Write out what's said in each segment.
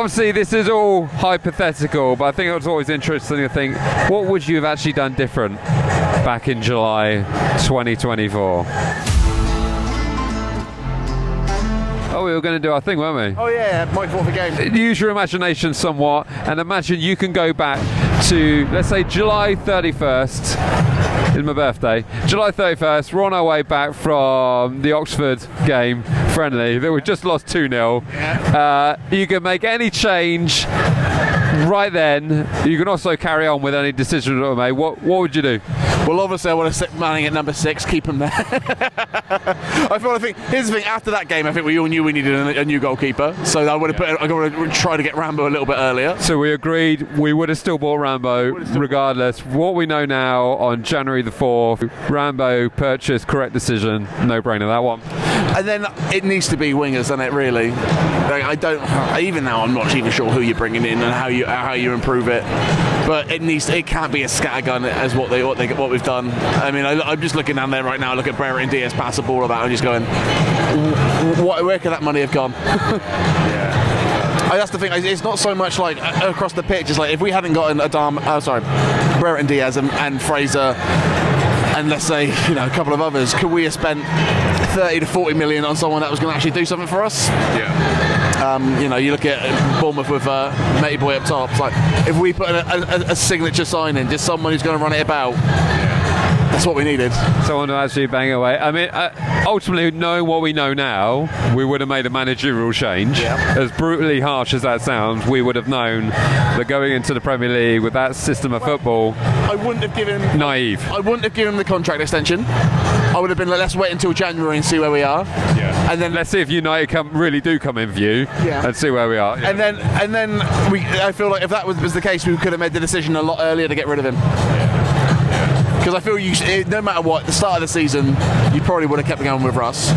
Obviously, this is all hypothetical, but I think it was always interesting to think, what would you have actually done different back in July 2024? Oh, we were going to do our thing, weren't we? Oh yeah, Mike for the game. Use your imagination somewhat and imagine you can go back to, let's say, July 31st. It's my birthday. July 31st, we're on our way back from the Oxford game, friendly, that we just lost 2-0. Yeah. You can make any change right then. You can also carry on with any decision that we made. What would you do? Well, obviously, I want to sit Manning at number 6, keep him there. I think here's the thing. After that game, I think we all knew we needed a new goalkeeper. So I would have try to get Rambo a little bit earlier. So we agreed we would have still bought Rambo regardless. What we know now on January the 4th, Rambo purchase, correct decision, no brainer that one. And then it needs to be wingers, doesn't it? Really. Like, I don't. Even now, I'm not even sure who you're bringing in and how you improve it. But it can't be a scattergun as what we've done. I mean, I'm just looking down there right now. Look at Brereton and Diaz pass the ball about and just going, where could that money have gone? Yeah. That's the thing. It's not so much like across the pitch. It's like if we hadn't gotten Brereton and Diaz and Fraser, and let's say a couple of others, could we have spent 30 to 40 million on someone that was going to actually do something for us? Yeah. You look at Bournemouth with Matey Boy up top. It's like if we put a signature sign in, just someone who's going to run it about. Yeah. That's what we needed. Someone to actually bang away. I mean, ultimately, knowing what we know now, we would have made a managerial change. Yeah. As brutally harsh as that sounds, we would have known that going into the Premier League with that system of football, I wouldn't have given naive. I wouldn't have given him the contract extension. I would have been like, let's wait until January and see where we are. Yeah. And then let's see if United really do come in view. Yeah. And see where we are. Yeah. And then I feel like if that was the case, we could have made the decision a lot earlier to get rid of him. Because I feel no matter what, the start of the season, you probably would have kept going with Russ.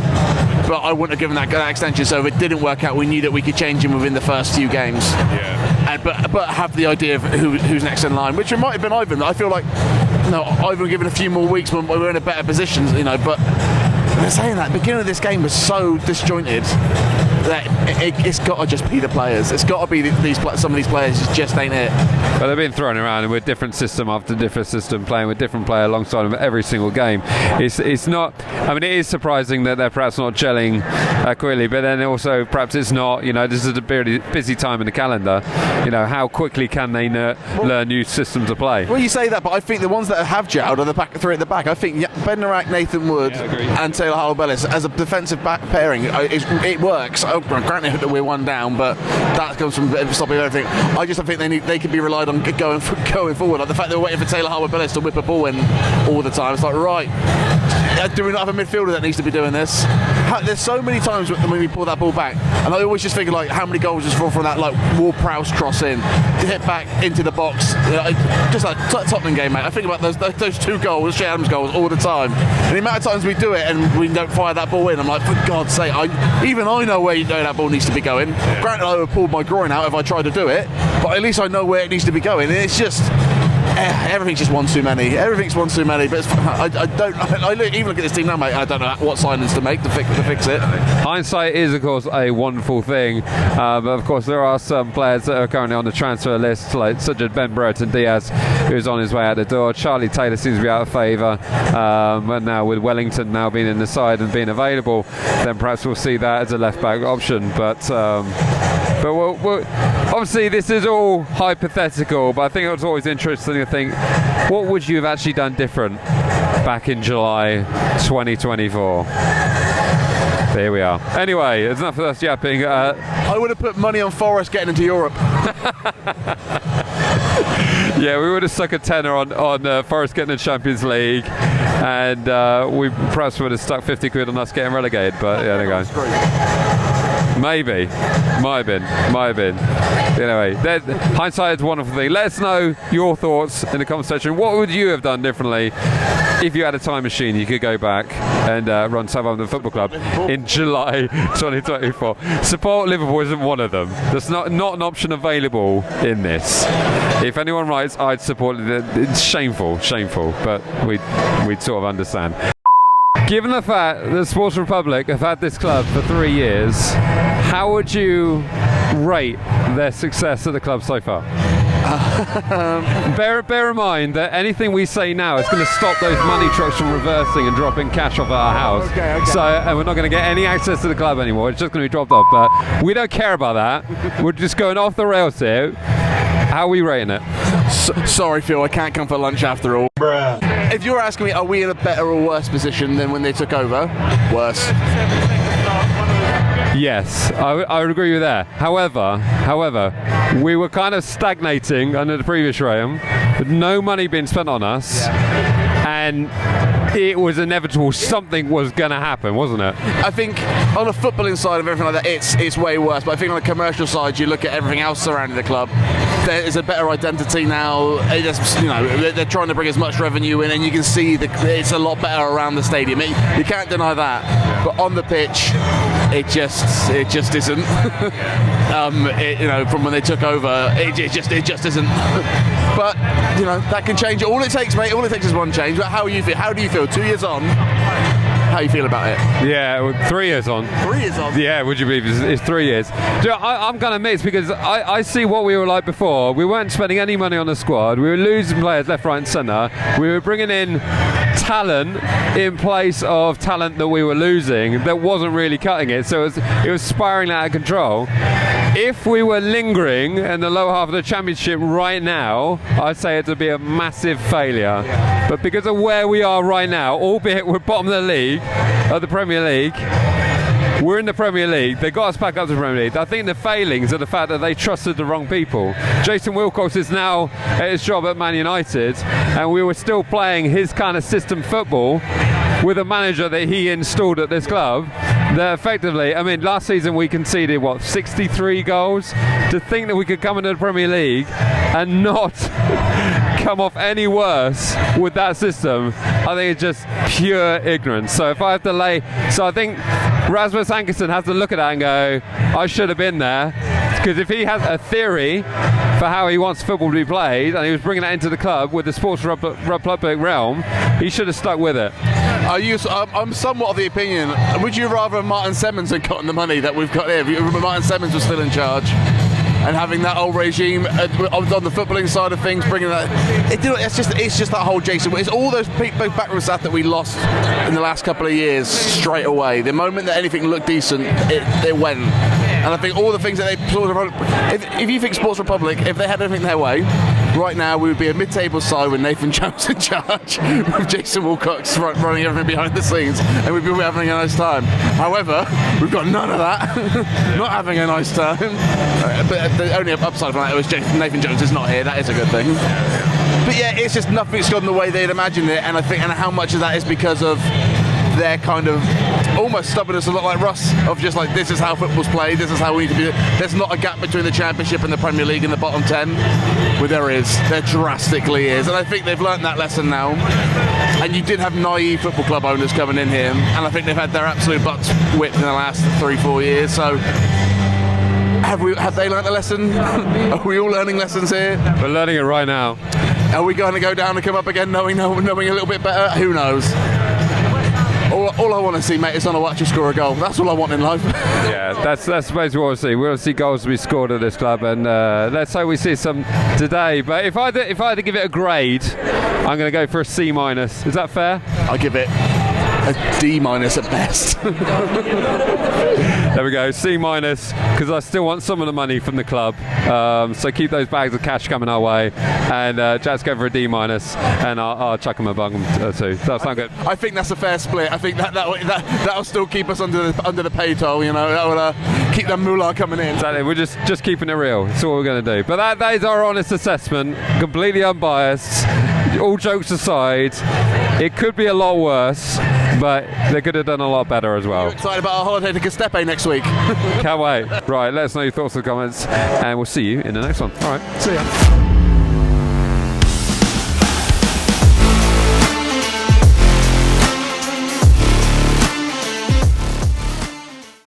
But I wouldn't have given that extension. So if it didn't work out, we knew that we could change him within the first few games. Yeah. But have the idea of who's next in line, which it might have been Ivan. I feel like Ivan given a few more weeks when we're in a better position, But they're saying that the beginning of this game was so disjointed that it's got to just be the players. It's got to be some of these players just ain't it. But they've been thrown around with different system after different system, playing with different player alongside them every single game. It's not. I mean, it is surprising that they're perhaps not gelling quickly, but then also perhaps it's not. This is a very busy time in the calendar. How quickly can they learn new systems of play? Well, you say that, but I think the ones that have gelled are the back three at the back. I think Bednarak, Nathan Wood, and Taylor Howell-Bellis as a defensive back pairing, it works. Granted that we're one down, but that comes from stopping everything. I just think they can be relied on going forward. Like the fact that we're waiting for Taylor Howell-Bellis to whip a ball in all the time. It's like, right, do we not have a midfielder that needs to be doing this? There's so many times when we pull that ball back, and I always just think like how many goals is from that like Ward-Prowse cross in to hit back into the box. Just like Tottenham game, mate. I think about those 2 goals, Shea Adams goals, all the time. And the amount of times we do it and we don't fire that ball in, I'm like, for God's sake, I know where that ball needs to be going. Granted, I would have pulled my groin out if I tried to do it, but at least I know where it needs to be going. And it's just everything's just one too many. Everything's one too many. But I even look at this team now, mate. I don't know what signings to make to fix it. Hindsight is, of course, a wonderful thing, but of course there are some players that are currently on the transfer list, like such as Ben Brereton Diaz, who's on his way out the door. Charlie Taylor seems to be out of favour, but now with Wellington now being in the side and being available, then perhaps we'll see that as a left back option. But we'll obviously this is all hypothetical, but I think it was always interesting to think, what would you have actually done different back in July 2024? There we are. Anyway, there's enough of us yapping. I would have put money on Forest getting into Europe. Yeah, we would have stuck a tenner on Forest getting the Champions League, and we perhaps would have stuck 50 quid on us getting relegated, but yeah, there you go. Maybe. Might have been. Anyway, hindsight is a wonderful thing. Let us know your thoughts in the comment section. What would you have done differently if you had a time machine? You could go back and run Southampton Football Club in July 2024. Support Liverpool isn't one of them. There's not an option available in this. If anyone writes, I'd support it, it's shameful, but we'd sort of understand. Given the fact that Sports Republic have had this club for 3 years, how would you rate their success at the club so far? Bear in mind that anything we say now is going to stop those money trucks from reversing and dropping cash off at our house. Okay. So we're not going to get any access to the club anymore. It's just going to be dropped off. But we don't care about that. We're just going off the rails here. How are we rating it? Sorry, Phil, I can't come for lunch after all. Bruh. If you're asking me, are we in a better or worse position than when they took over? Worse. Yes, I would agree with that. However, we were kind of stagnating under the previous regime, with no money being spent on us, and it was inevitable something was going to happen, wasn't it? I think on the footballing side of everything like that, it's way worse. But I think on the commercial side, you look at everything else surrounding the club. There is a better identity now. They're trying to bring as much revenue in, and you can see it's a lot better around the stadium. You can't deny that. But on the pitch, it just isn't. From when they took over, it just isn't. But that can change. All it takes, mate. All it takes is one change. But how do you feel? 2 years on? How you feel about it? Yeah, well, 3 years on. 3 years on? Yeah, would you believe it's 3 years? I'm kind of mixed because I see what we were like before. We weren't spending any money on the squad. We were losing players left, right and centre. We were bringing in talent in place of talent that we were losing that wasn't really cutting it. So it was spiralling out of control. If we were lingering in the lower half of the championship right now, I'd say it would be a massive failure. But because of where we are right now, albeit we're bottom of the league, of the Premier League, we're in the Premier League. They got us back up to the Premier League. I think the failings are the fact that they trusted the wrong people. Jason Wilcox is now at his job at Man United, and we were still playing his kind of system football with a manager that he installed at this club. That effectively, last season we conceded 63 goals. To think that we could come into the Premier League and not come off any worse with that system, I think it's just pure ignorance. So if I have to I think Rasmus Ankersen has to look at that and go, I should have been there. Because if he has a theory for how he wants football to be played, and he was bringing that into the club with the sports republic realm, he should have stuck with it. I'm somewhat of the opinion, would you rather Martin Semmens had gotten the money that we've got here? If Martin Semmens was still in charge, and having that old regime on the footballing side of things, bringing that, it's just that whole Jason. It's all those backroom staff that we lost in the last couple of years straight away. The moment that anything looked decent, it went. And I think all the things that they if you think Sports Republic, if they had everything their way, right now we would be a mid-table side with Nathan Jones in charge, with Jason Wilcox running everything behind the scenes, and we'd be having a nice time. However, we've got none of that. Not having a nice time. But the only upside from that was Nathan Jones is not here. That is a good thing. But yeah, it's just nothing's gone the way they'd imagined it, and I think, and how much of that is because of their kind of almost stubbornness, a lot like Russ, of just like, this is how football's played, this is how we need to be. There's not a gap between the Championship and the Premier League in the bottom 10. Well, there is. There drastically is. And I think they've learnt that lesson now. And you did have naive football club owners coming in here, and I think they've had their absolute butts whipped in the last 3-4 years. So have they learnt a lesson? Are we all learning lessons here? We're learning it right now. Are we going to go down and come up again knowing a little bit better? Who knows? All I want to see, mate, is Onuachu score a goal. That's all I want in life. Yeah, that's basically what we want to see. We want to see goals to be scored at this club, and let's hope we see some today. But if I had to give it a grade, I'm going to go for a C-. Is that fair? I give it a D- at best. There we go, C-, because I still want some of the money from the club. So keep those bags of cash coming our way. And Jack's going for a D-, and I'll chuck him a bung too. Does that sound good? I think that's a fair split. I think that'll still keep us under the pay toll. That will keep that moolah coming in. Exactly. We're just keeping it real. That's what we're going to do. But that is our honest assessment, completely unbiased. All jokes aside, it could be a lot worse, but they could have done a lot better as well. Are you excited about our holiday to Castepe next week? Can't wait. Right, let us know your thoughts and comments, and we'll see you in the next one. All right, see ya.